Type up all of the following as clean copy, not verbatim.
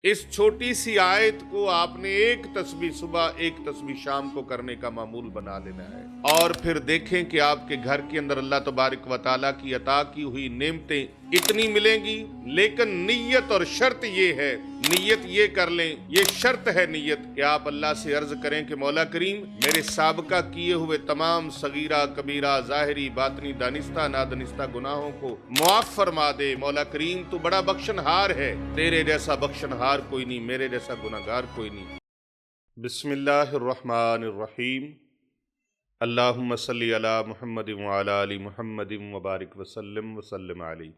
इस छोटी सी आयत को आपने एक तस्बीह सुबह एक तस्बीह शाम को करने का मामूल बना लेना है और फिर देखें कि आपके घर के अंदर अल्लाह तबारक व तआला की अता की हुई नेमतें इतनी मिलेंगी। लेकिन नीयत और शर्त ये है, नीयत ये कर लें, ये शर्त है नीयत कि आप अल्लाह से अर्ज करें कि मौला करीम मेरे साबका किए हुए तमाम सगीरा कबीरा ज़ाहिरी बातनी दानिस्ता नादानिस्ता गुनाहों को मुआफ फरमा दे। मौला करीम तू बड़ा बख्शनहार है, तेरे जैसा बख्शनहार कोई नहीं, मेरे जैसा गुनाहगार कोई नहीं। बिस्मिल्लाहिर्रहमानिर्रहीम। अल्लाहुम्मा सल्ली अला मुहम्मद व अला आलि मुहम्मद व बारिक वसल्लम वसल्लम अलैहि।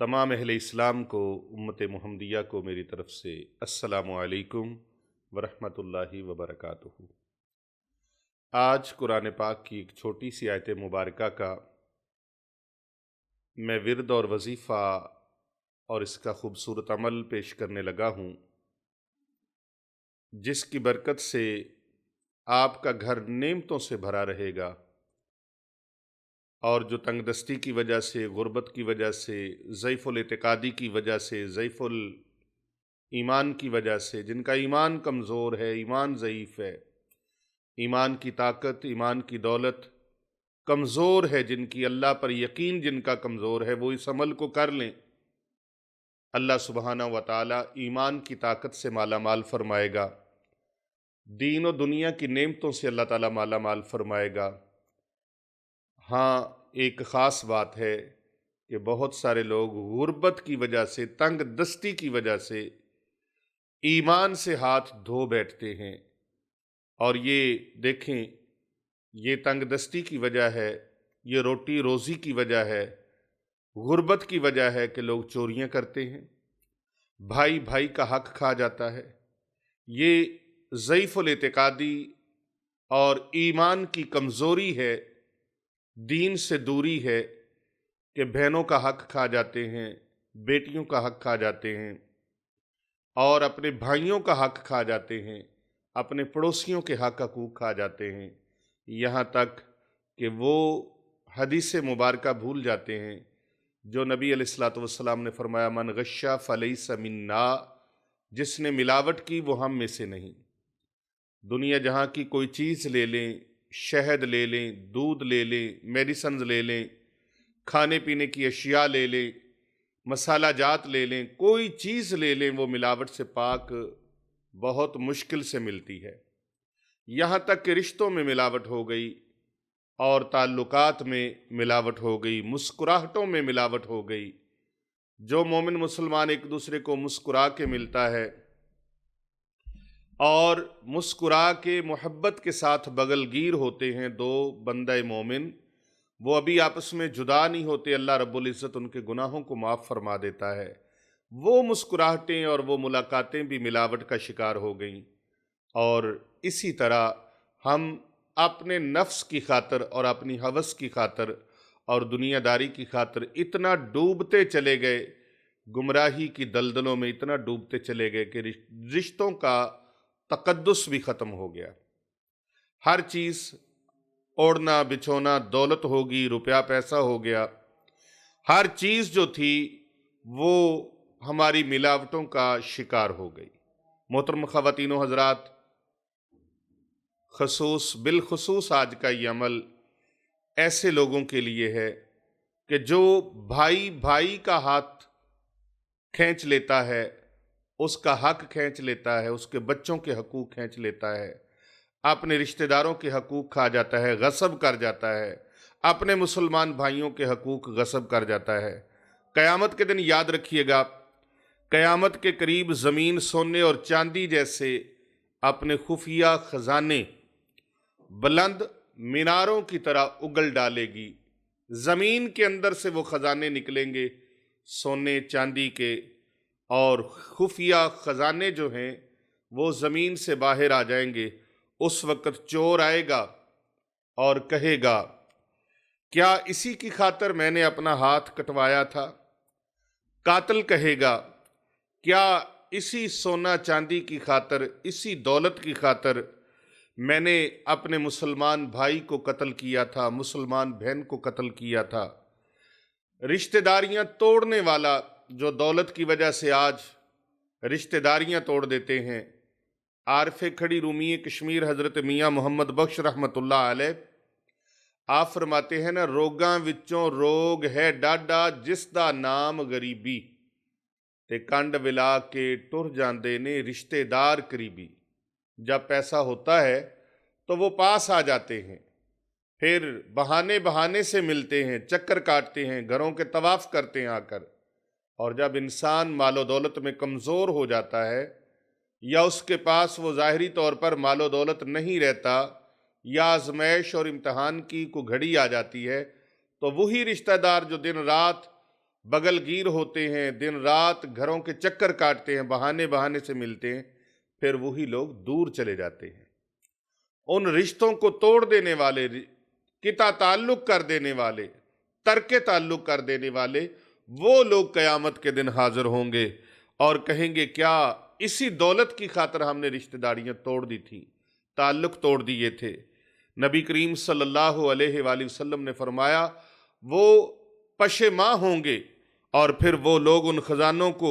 तमाम अहले इस्लाम को, उम्मत मुहम्मदिया को मेरी तरफ से अस्सलामु अलैकुम वरहमतुल्लाहि वबरकातुहू। आज कुरान पाक की एक छोटी सी आयत मुबारका का मैं विर्द और वजीफ़ा और इसका खूबसूरत अमल पेश करने लगा हूँ, जिसकी बरकत से आपका घर नेमतों से भरा रहेगा और जो तंगदस्ती की वजह से, गुर्बत की वजह से, ज़ईफ़ुल इतिक़ादी की वजह से, ज़ईफ़ुल ईमान की वजह से, जिनका ईमान कमज़ोर है, ईमान ज़ईफ़ है, ईमान की ताकत, ईमान की दौलत कमज़ोर है, जिनकी अल्लाह पर यकीन जिनका कमज़ोर है, वो इस अमल को कर लें। अल्लाह सुब्हानहू व तआला ईमान की ताकत से माला माल फरमाएगा, दीन और दुनिया की नेमतों से अल्लाह ताला माला माल फरमाएगा। हाँ, एक ख़ास बात है कि बहुत सारे लोग गुर्बत की वजह से, तंग दस्ती की वजह से ईमान से हाथ धो बैठते हैं। और ये देखें, ये तंग दस्ती की वजह है, ये रोटी रोज़ी की वजह है, गुर्बत की वजह है कि लोग चोरियां करते हैं, भाई भाई का हक खा जाता है। ये ज़ईफ़ुल इतिक़ादी और ईमान की कमज़ोरी है, दीन से दूरी है कि बहनों का हक खा जाते हैं, बेटियों का हक खा जाते हैं और अपने भाइयों का हक खा जाते हैं, अपने पड़ोसियों के हक हकूक़ खा जाते हैं। यहाँ तक कि वो हदीस मुबारका भूल जाते हैं जो नबी अलैहिस्सलातु वस्सलाम ने फरमाया, मन गश्शा फलैसा मिन्ना, जिसने मिलावट की वो हम में से नहीं। दुनिया जहाँ की कोई चीज़ ले लें, शहद ले लें, दूध ले लें, मेडिसिन ले लें, खाने पीने की अशिया ले लें, मसाला जात ले लें, कोई चीज़ ले लें, वो मिलावट से पाक बहुत मुश्किल से मिलती है। यहाँ तक कि रिश्तों में मिलावट हो गई और ताल्लुकात में मिलावट हो गई, मुस्कुराहटों में मिलावट हो गई। जो मोमिन मुसलमान एक दूसरे को मुस्कुरा के मिलता है और मुस्कुरा के मोहब्बत के साथ बगलगीर होते हैं दो बंदे मोमिन, वो अभी आपस में जुदा नहीं होते, अल्लाह रब्बुल इज़्ज़त उनके गुनाहों को माफ़ फरमा देता है। वो मुस्कुराहटें और वो मुलाकातें भी मिलावट का शिकार हो गईं। और इसी तरह हम अपने नफ्स की खातर और अपनी हवस की खातर और दुनियादारी की खातर इतना डूबते चले गए, गुमराही की दलदलों में इतना डूबते चले गए कि रिश्तों का तकद्दुस भी ख़त्म हो गया। हर चीज़ ओढ़ना बिछोना दौलत होगी, रुपया पैसा हो गया, हर चीज़ जो थी वो हमारी मिलावटों का शिकार हो गई। मोहतरम ख़वातीनो हज़रात, बिलखुसूस आज का ये अमल ऐसे लोगों के लिए है कि जो भाई भाई का हाथ खींच लेता है, उसका हक खींच लेता है, उसके बच्चों के हकूक़ खींच लेता है, अपने रिश्तेदारों के हकूक़ खा जाता है, गसब कर जाता है, अपने मुसलमान भाइयों के हकूक़ गसब कर जाता है। क़यामत के दिन याद रखिएगा, क़यामत के करीब ज़मीन सोने और चांदी जैसे अपने खुफिया ख़जाने बुलंद मीनारों की तरह उगल डालेगी। ज़मीन के अंदर से वो ख़जाने निकलेंगे सोने चांदी के, और खुफिया ख़जाने जो हैं वो ज़मीन से बाहर आ जाएंगे। उस वक़्त चोर आएगा और कहेगा, क्या इसी की खातर मैंने अपना हाथ कटवाया था? कातिल कहेगा, क्या इसी सोना चांदी की खातर, इसी दौलत की खातर मैंने अपने मुसलमान भाई को कत्ल किया था, मुसलमान बहन को कत्ल किया था? रिश्तेदारियां तोड़ने वाला जो दौलत की वजह से आज रिश्तेदारियां तोड़ देते हैं। आरफ़े खड़ी रूमी कश्मीर हज़रत मियाँ मोहम्मद बख्श रहमतुल्लाह अलैह आप फरमाते हैं ना, रोगां विचों रोग है डाडा जिसदा नाम गरीबी, ते कंड विला के टुर जाते ने रिश्तेदार करीबी। जब पैसा होता है तो वो पास आ जाते हैं, फिर बहाने बहाने से मिलते हैं, चक्कर काटते हैं, घरों के तवाफ करते हैं आकर। और जब इंसान मालो दौलत में कमज़ोर हो जाता है या उसके पास वो ज़ाहिरी तौर पर मालो दौलत नहीं रहता या आजमाइश और इम्तहान की को घड़ी आ जाती है, तो वही रिश्तेदार जो दिन रात बगलगीर होते हैं, दिन रात घरों के चक्कर काटते हैं, बहाने बहाने से मिलते हैं, फिर वही लोग दूर चले जाते हैं। उन रिश्तों को तोड़ देने वाले, किता ताल्लुक कर देने वाले, तर्के ताल्लुक कर देने वाले वो लोग क़यामत के दिन हाजिर होंगे और कहेंगे, क्या इसी दौलत की खातिर हमने रिश्तेदारियां तोड़ दी थी, ताल्लुक तोड़ दिए थे। नबी करीम सल्लल्लाहु अलैहि वसल्लम ने फरमाया, वो पशेमा होंगे और फिर वो लोग उन खजानों को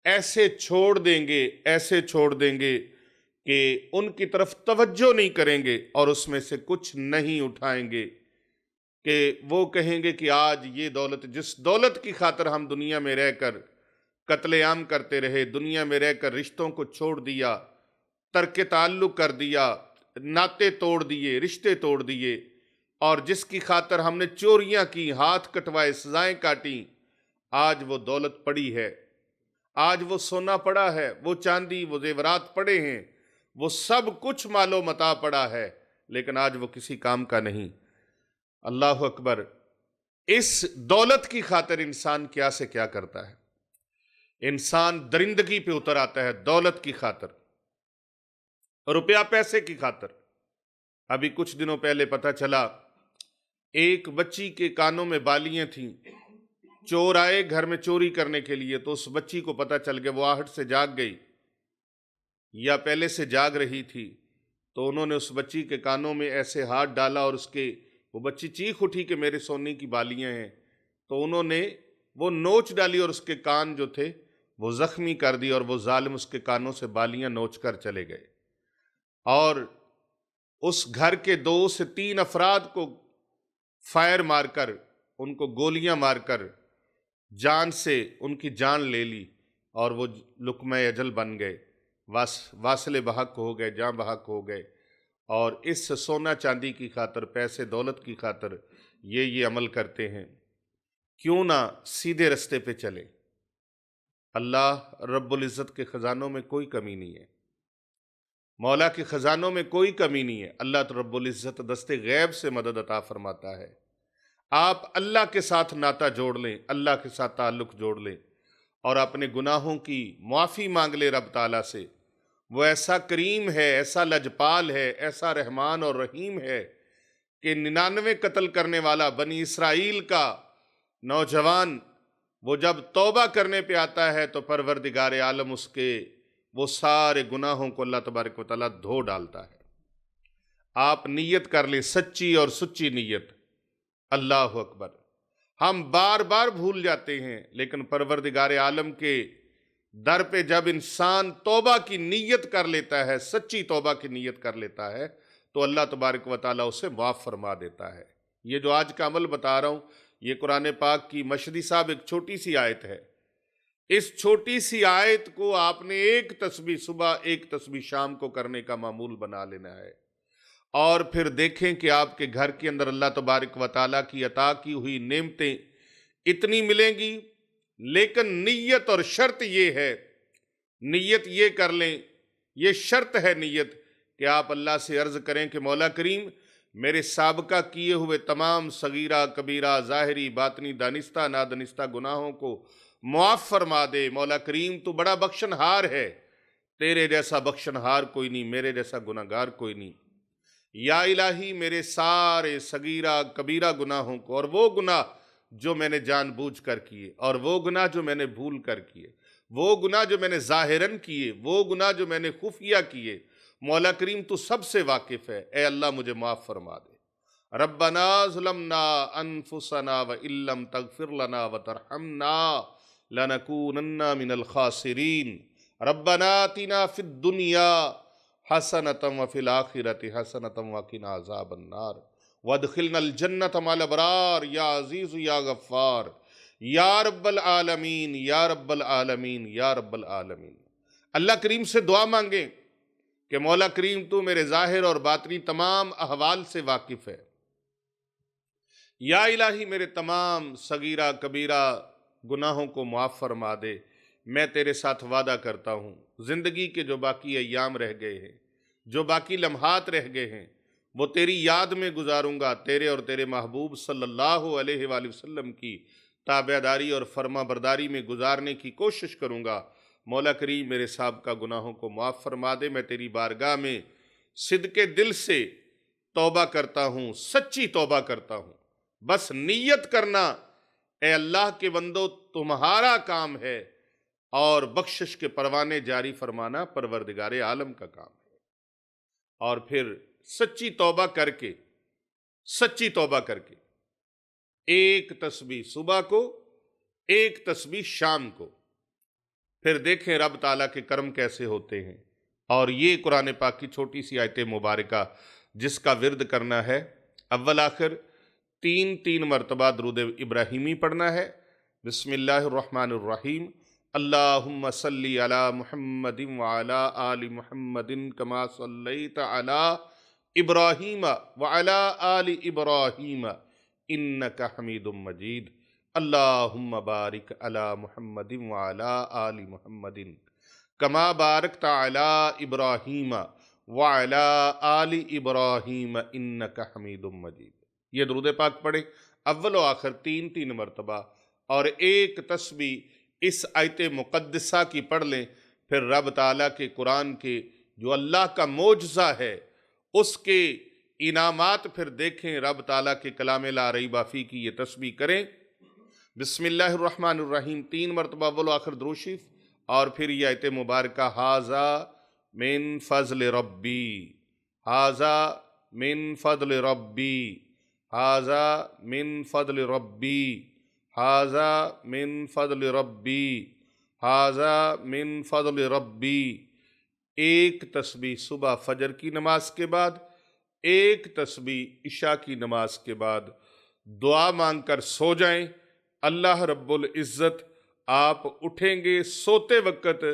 ऐसे छोड़ देंगे, ऐसे छोड़ देंगे कि उनकी तरफ तवज्जो नहीं करेंगे और उसमें से कुछ नहीं उठाएंगे, कि वो कहेंगे कि आज ये दौलत, जिस दौलत की खातिर हम दुनिया में रहकर कत्लेआम करते रहे, दुनिया में रहकर रिश्तों को छोड़ दिया, तर्के ताल्लुक कर दिया, नाते तोड़ दिए, रिश्ते तोड़ दिए, और जिसकी खातिर हमने चोरियां की, हाथ कटवाए, सजाएं काटी, आज वो दौलत पड़ी है, आज वो सोना पड़ा है, वो चांदी, वो जेवरात पड़े हैं, वो सब कुछ मालो मता पड़ा है, लेकिन आज वो किसी काम का नहीं। अल्लाह अकबर। इस दौलत की खातिर इंसान क्या से क्या करता है। इंसान दरिंदगी पे उतर आता है दौलत की खातिर, रुपया पैसे की खातिर। अभी कुछ दिनों पहले पता चला, एक बच्ची के कानों में बालियां थीं, चोर आए घर में चोरी करने के लिए, तो उस बच्ची को पता चल गया, वो आहट से जाग गई या पहले से जाग रही थी, तो उन्होंने उस बच्ची के कानों में ऐसे हाथ डाला और वो बच्ची चीख उठी कि मेरे सोने की बालियां हैं, तो उन्होंने वो नोच डाली और उसके कान जो थे वो जख्मी कर दी, और वो जालिम उसके कानों से बालियां नोच कर चले गए और उस घर के 2 से 3 अफराद को फायर मारकर, उनको गोलियां मारकर जान से उनकी जान ले ली, और वो लुक्मा अजल बन गए, वासिले बहक हो गए, जान बहक हो गए। और इस सोना चांदी की खातिर, पैसे दौलत की खातिर ये अमल करते हैं। क्यों ना सीधे रास्ते पे चले। अल्लाह रब्बुल इज़्ज़त के ख़जानों में कोई कमी नहीं है, मौला के ख़जानों में कोई कमी नहीं है। अल्लाह तो रब्बुल इज़्ज़त दस्ते गैब से मदद अता फरमाता है। आप अल्लाह के साथ नाता जोड़ लें, अल्लाह के साथ ताल्लुक़ जोड़ लें और अपने गुनाहों की माफ़ी मांग ले रब ताला से। वो ऐसा करीम है, ऐसा लजपाल है, ऐसा रहमान और रहीम है कि 99 कत्ल करने वाला बनी इसराइल का नौजवान, वो जब तौबा करने पे आता है तो परवरदिगार आलम उसके वो सारे गुनाहों को अल्लाह तबारक व तआला धो डालता है। आप नीयत कर ले, सच्ची और सुच्ची नीयत। अल्लाह अकबर। हम बार बार भूल जाते हैं, लेकिन परवरदिगार आलम के दर पे जब इंसान तौबा की नीयत कर लेता है, सच्ची तौबा की नीयत कर लेता है, तो अल्लाह तबारक व तआला उसे माफ़ फरमा देता है। ये जो आज का अमल बता रहा हूँ, ये कुरान पाक की मशदी साहब एक छोटी सी आयत है। इस छोटी सी आयत को आपने एक तस्बीह सुबह, एक तस्बीह शाम को करने का मामूल बना लेना है, और फिर देखें कि आपके घर के अंदर अल्लाह तबारक व तआला की अता की हुई नेमतें इतनी मिलेंगी। लेकिन नीयत और शर्त ये है, नीयत ये कर लें, ये शर्त है नीयत कि आप अल्लाह से अर्ज़ करें कि मौला करीम, मेरे साबका किए हुए तमाम सगीरा कबीरा, ज़ाहिरी बातनी, दानिस्ता नादानिस्ता गुनाहों को मुआफ़ फरमा दे। मौला करीम तू बड़ा बख्शनहार है, तेरे जैसा बख्शनहार कोई नहीं, मेरे जैसा गुनाहगार कोई नहीं। या इलाही, मेरे सारे सगीरा कबीरा गुनाहों को, और वो गुनाह जो मैंने जानबूझ कर किए, और वो गुनाह जो मैंने भूल कर किए, वो गुनाह जो मैंने ज़ाहिरन किए, वो गुनाह जो मैंने खुफिया किए, मौला करीम तू सबसे वाकिफ़ है। ए अल्लाह मुझे माफ़ फरमा दे। रब्बना ज़लमना अनफुसना व इल्लम तगफिर लना व तरहमना लनकूनन्ना मिनल खासिरीन रब्बना आतिना फिद दुनिया हसनतम व फिल आखिरति हसनतम व किना अज़ाबन्नार वदखिलनल जन्नत मअल अबरार या अज़ीज़ या गफ़्फ़ार या रब्बल आलमीन या रब्बल आलमीन या रब्बल आलमीन। अल्लाह करीम से दुआ मांगे कि मौला करीम तू मेरे ज़ाहिर और बातनी तमाम अहवाल से वाकिफ़ है। या इलाही मेरे तमाम सगीरा कबीरा गुनाहों को माफ़ फरमा दे। मैं तेरे साथ वादा करता हूँ ज़िंदगी के जो बाकी अय्याम रह गए हैं, जो बाकी लम्हात रह गए हैं, वो तेरी याद में गुजारूंगा, तेरे और तेरे महबूब सल्लल्लाहु अलैहि वसल्लम की ताबेदारी और फर्मा बरदारी में गुजारने की कोशिश करूंगा। मौला करीम मेरे साहब का गुनाहों को माफ़ फरमा दे। मैं तेरी बारगाह में सिद्के दिल से तौबा करता हूँ, सच्ची तौबा करता हूँ। बस नियत करना ए अल्लाह के बंदो तुम्हारा काम है और बख्शिश के परवाने जारी फरमाना परवरदिगारे आलम का काम है। और फिर सच्ची तौबा करके, सच्ची तौबा करके एक तस्बीह सुबह को, एक तस्बीह शाम को, फिर देखें रब ताला के करम कैसे होते हैं। और ये कुरान पाक की छोटी सी आयत मुबारका जिसका विर्द करना है, अव्वल आखिर 3 मरतबा दुरूद इब्राहिमी पढ़ना है। बिस्मिल्लाहिर्रहमानिर्रहीम अल्लाहुम्मा सल्ली अला मुहम्मदिन व अला आलि मुहम्मदिन कमा सल्लैता अला इब्राहीम व अला आलि इब्राहीम इन्नका हमीदुम मजीद। अल्लाहुम्मा बारिक अला मुहम्मदिन व अला आलि मुहम्मदिन कमा बारकता अला इब्राहीम व अला आलि इब्राहीम इन्नका हमीदुम मजीद। ये दुरूद पाक पढ़े अव्वल व आखिर 3 मरतबा और एक तस्बीह इस आयत मुक़द्दसा की पढ़ लें। फिर रब ताला के कुरान के जो अल्लाह का मोजज़ा है उसके इनामात फिर देखें। रब ताला के कलाम ला रैब फ़ी की ये तस्बीह करें। बिस्मिल्लाहिर्रहमानिर्रहीम 3 मरतबा अव्वल व आखिर दुरूद शरीफ और फिर यह आयत मुबारका हाज़ा मिन फ़ज़्ल रब्बी, हाज़ा मिन फ़ज़्ल रब्बी, हाज़ा मिन फ़ज़्ल रब्बी, हाज़ा मिन फ़ज़्ल रब्बी, हाज़ा मिन फ़ज़्ल रब्बी। एक तस्बीह सुबह फजर की नमाज के बाद, एक तस्बीह इशा की नमाज के बाद दुआ मांगकर सो जाएं। अल्लाह रब्बुल इज़्ज़त आप उठेंगे सोते वक्त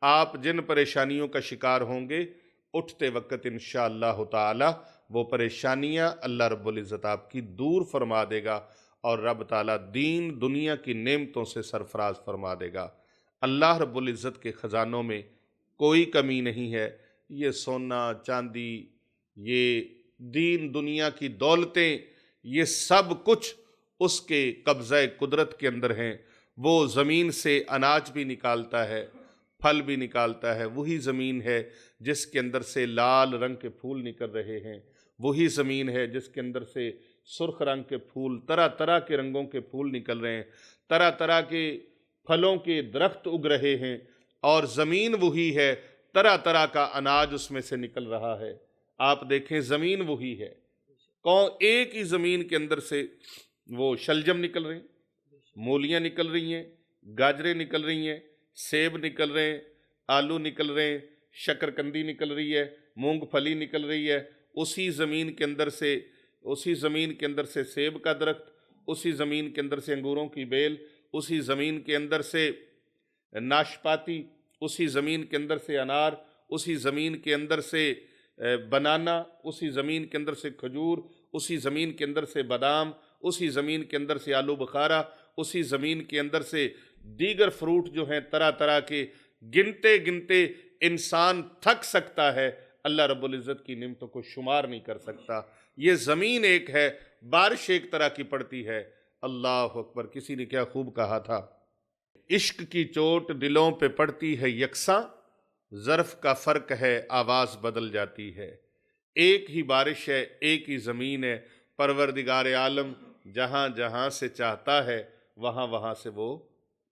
आप जिन परेशानियों का शिकार होंगे, उठते वक्त इंशाअल्लाह ताला वो परेशानियां अल्लाह रब्बुल इज़्ज़त आपकी दूर फरमा देगा और रब ताला दीन दुनिया की नेमतों से सरफराज फरमा देगा। अल्लाह रब्बुल इज़्ज़त के ख़जानों में कोई कमी नहीं है। ये सोना चांदी, ये दीन दुनिया की दौलतें, ये सब कुछ उसके कब्ज़े कुदरत के अंदर हैं। वो ज़मीन से अनाज भी निकालता है, फल भी निकालता है। वही ज़मीन है जिसके अंदर से लाल रंग के फूल निकल रहे हैं। वही ज़मीन है जिसके अंदर से सुर्ख रंग के फूल, तरह तरह के रंगों के फूल निकल रहे हैं, तरह तरह के फलों के दरख्त उग रहे हैं। और ज़मीन वही है, तरह तरह का अनाज उसमें से निकल रहा है। आप देखें ज़मीन वही है। कौन एक ही ज़मीन के अंदर से वो शलजम निकल रहे हैं, मूलियाँ निकल रही हैं, गाजरें निकल रही हैं, सेब निकल रहे हैं, आलू निकल रहे हैं, शकरकंदी निकल रही है, मूंगफली निकल रही है। उसी ज़मीन के अंदर से, उसी ज़मीन के अंदर से सेब का दरख्त, उसी ज़मीन के अंदर से अंगूरों की बेल, उसी ज़मीन के अंदर से नाशपाती, उसी ज़मीन के अंदर से अनार, उसी ज़मीन के अंदर से बनाना, उसी ज़मीन के अंदर से खजूर, उसी ज़मीन के अंदर से बादाम, उसी ज़मीन के अंदर से आलू बुखारा, उसी ज़मीन के अंदर से दीगर फ्रूट जो हैं तरह तरह के, गिनते गिनते इंसान थक सकता है, अल्लाह रब्बुल इज़्ज़त की नेमतों को शुमार नहीं कर सकता। ये ज़मीन एक है, बारिश एक तरह की पड़ती है। अल्लाह अकबर। किसी ने क्या खूब कहा था, इश्क की चोट दिलों पे पड़ती है यकसा, ज़र्फ़ का फ़र्क है आवाज़ बदल जाती है। एक ही बारिश है, एक ही ज़मीन है, परवरदिगार आलम जहाँ जहाँ से चाहता है वहाँ वहाँ से वो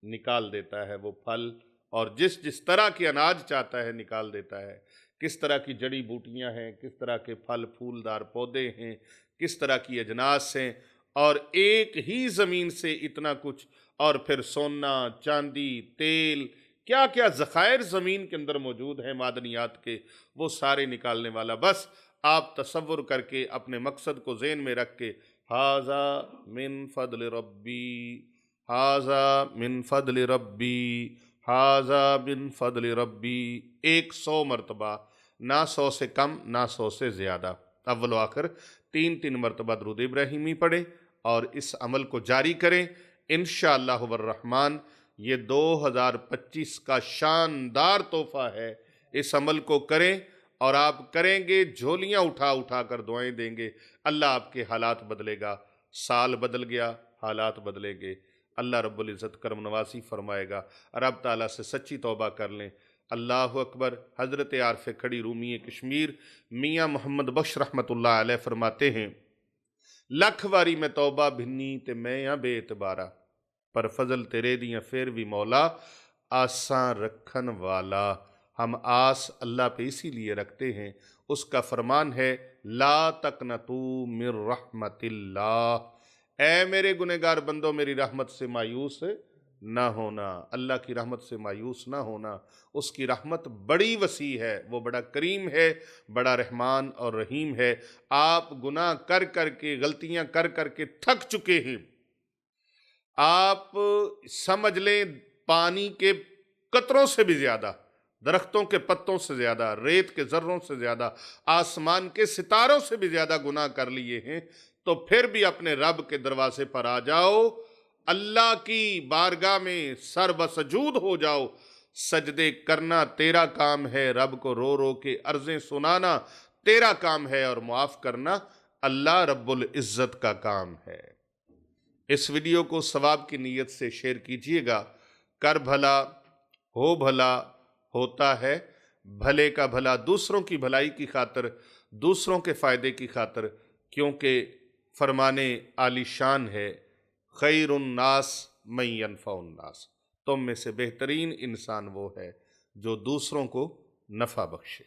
निकाल देता है वो फल, और जिस जिस तरह के अनाज चाहता है निकाल देता है। किस तरह की जड़ी बूटियाँ हैं, किस तरह के फल फूलदार पौधे हैं, किस तरह की अजनास हैं, और एक ही ज़मीन से इतना कुछ और फिर सोना, चांदी, तेल, क्या क्या ज़खायर ज़मीन के अंदर मौजूद हैं मादनियात के, वो सारे निकालने वाला। बस आप तसव्वुर करके अपने मकसद को ज़हन में रख के हाजा मिन फदल रब्बी, हाजा मिन फदल रब्बी, हाजा मिन फदल रब्बी 100 मरतबा, ना 100 से कम ना 100 से ज़्यादा, अव्वल आखिर 3-3 मरतबा दरूद इब्राहिमी पढ़े और इस अमल को जारी करें। इंशाअल्लाह रहमान ये 2025 का शानदार तोहफा है। इस अमल को करें और आप करेंगे, झोलियां उठा उठा कर दुआएं देंगे, अल्लाह आपके हालात बदलेगा। साल बदल गया, हालात बदलेंगे, अल्लाह रब्बुल इज़्ज़त करम नवासी फरमाएगा। रब ताला से सच्ची तौबा कर लें। अल्लाह अकबर। हज़रत आरफ़ खड़ी रूमी कश्मीर मियाँ मोहम्मद बख्श रहमतुल्लाह अलैह फरमाते हैं, लख वारी मैं तौबा भिन्नी ते मैं या बेतबारा, पर फजल तेरे दियाँ फिर भी मौला आसां रखन वाला। हम आस अल्लाह पे इसीलिए रखते हैं, उसका फरमान है ला तकनतू मिर रहमतिल्लाह, ऐ मेरे गुनहगार बंदो मेरी रहमत से मायूस ना होना, अल्लाह की रहमत से मायूस ना होना। उसकी रहमत बड़ी वसी है, वो बड़ा करीम है, बड़ा रहमान और रहीम है। आप गुनाह कर कर के, गलतियां कर कर के थक चुके हैं। आप समझ लें पानी के कतरों से भी ज्यादा, दरख्तों के पत्तों से ज्यादा, रेत के जर्रों से ज्यादा, आसमान के सितारों से भी ज्यादा गुनाह कर लिए हैं, तो फिर भी अपने रब के दरवाजे पर आ जाओ, अल्लाह की बारगाह में सर बसजूद हो जाओ। सजदे करना तेरा काम है, रब को रो रो के अर्जें सुनाना तेरा काम है, और मुआफ करना अल्लाह रब्बुल इज्जत का काम है। इस वीडियो को सवाब की नीयत से शेयर कीजिएगा। कर भला हो भला होता है, भले का भला दूसरों की भलाई की खातिर, दूसरों के फ़ायदे की खातिर, क्योंकि फरमाने आलीशान है खैरुन्नास मन यनफ़उन्नास, तुम में से बेहतरीन इंसान वो है जो दूसरों को नफ़ा बख्शे।